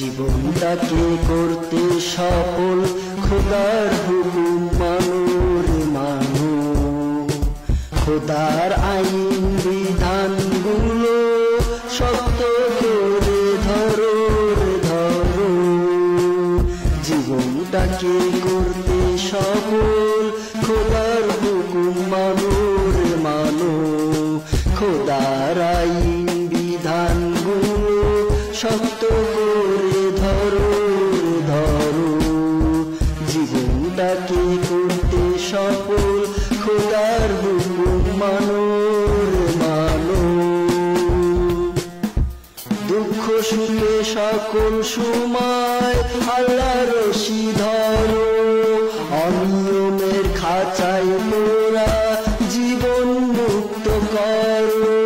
জীবনটাকে করতে সফল খোদার হুকুম মানো রে মানো, খোদার আইন বিধানগুলো শক্ত করে ধরো রে ধরো। জীবনটাকে করতে সফল খোদার হুকুম মানো রে মানো, খোদার আইন বিধানগুলো শক্ত করে ধরো ধরো। জীবনটাকে করতে সফল খোদার হুকুম মানো রে মানো। দুঃখ সুখে সকল সময় আল্লাহর রশি ধরো, অনিয়মের খাঁচায় মোরা জীবন মুক্ত করো।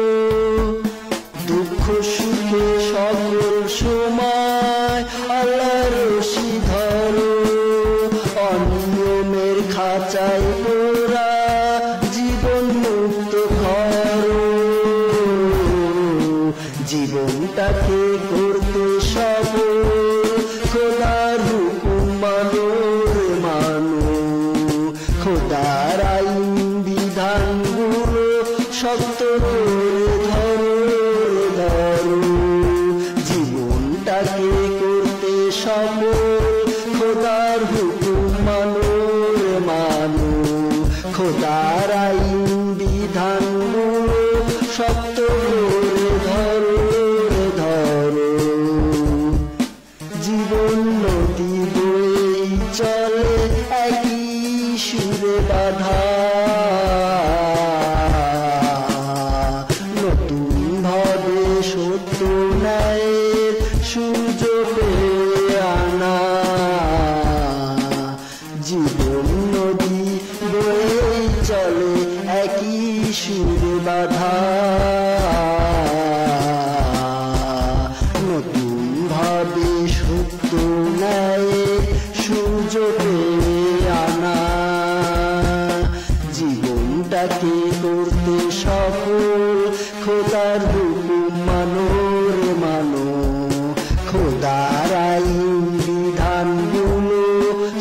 দুঃখ সুখে সকল সময় আল্লাহর রশি ধরো, অনিয়মের খাঁচায় মোরা জীবন মুক্ত করো। জীবনটাকে করতে সফল খোদার হুকুম মানো রে মানো, খোদার আইন বিধানগুলো শক্ত করে ধরো ধরো। জীবনটাকে করতে সফল খোদার হুকুম মানো রে মানো, খোদার আইন বিধানগুলো শক্ত করে ধরো ধরো। জীবন নদী বয়ে চলে একই সুরে বাঁধা, নতুন ভাবে সত্য ন্যায়ের সূর্য পেয়ে আনা। জীবন নদী বয়ে চলে একই সুরে বাঁধা, নতুন ভাবে সত্য ন্যায়ের সূর্য পেয়ে আনা। জীবনটাকে করতে সফল খোদার হুকুম মানো রে মানো, খোদার আইন বিধানগুলো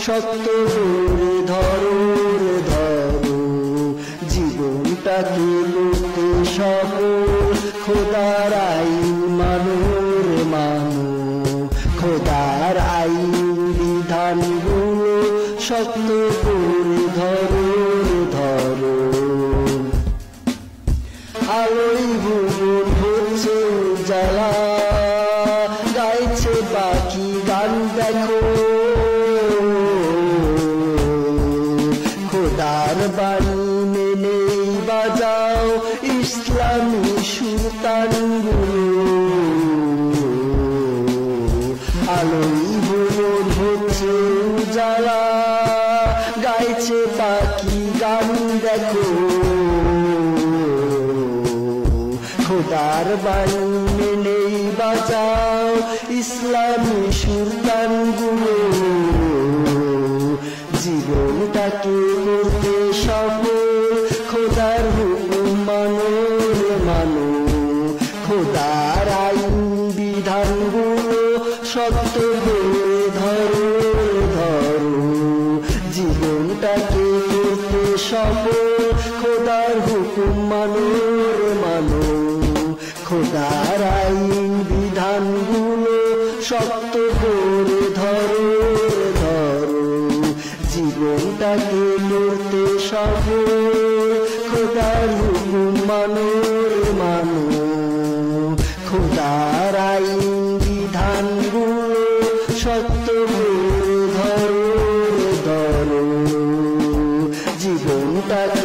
শক্ত করে ধরো রে ধরো। জীবনটাকে করতে সফল খোদার আইন মানো রে মানো, খোদার আইন বিধানগুলো শক্ত করে ধরো ধরো। আলোয় ভুবন হচ্ছে উজালা, গাইছে পাখি গান দেখো। খোদার বাণী মেনে বাজাও ইসলামী সুরতানগুলো। আলোয় ভুবন হচ্ছে উজালা, গাইছে পাখি গান দেখো। খোদার বাণী মেনে বাজাও ইসলামী সুরতানগুলো। জীবনটাকে করতে সফল খোদার হুকুম মানো রে মানো, খোদার আইন বিধানগুলো শক্ত করে ধরো ধরো। জীবনটাকে করতে সফল খোদার হুকুম মানো রে মানো, খোদার আইন বিধানগুলো শক্ত করে ধরো ধরো। জীবনটাকে করতে সফল খোদার হুকুম মানো রে মানো, খোদার আইন বিধানগুলো শক্ত করে ধরো ধরো। জীবনটাকে